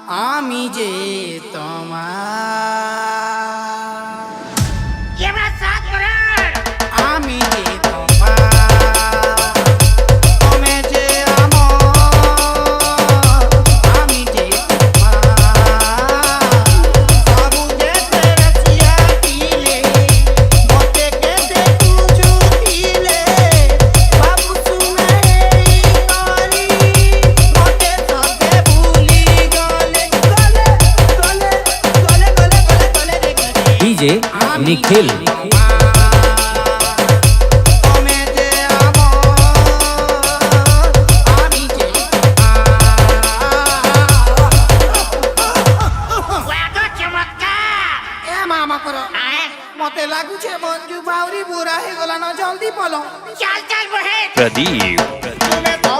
আমি যে তোমার আমি যে তোমার তুমি যে আমার আমি যে তোমার সবু যেতে রসিয়া দিলে মতে কেতে তুঝু দিলে বাবু শুনে করি মতে সবে ভুলি গলে গলে গলে গলে গলে গলে রে গলে ডিজে নিখিল মতে লাগুছে মঞ্জু বাউরি বুড়া হয়ে গলা ন জলদি পলো चल चल बहे প্রদীপ তুমি তো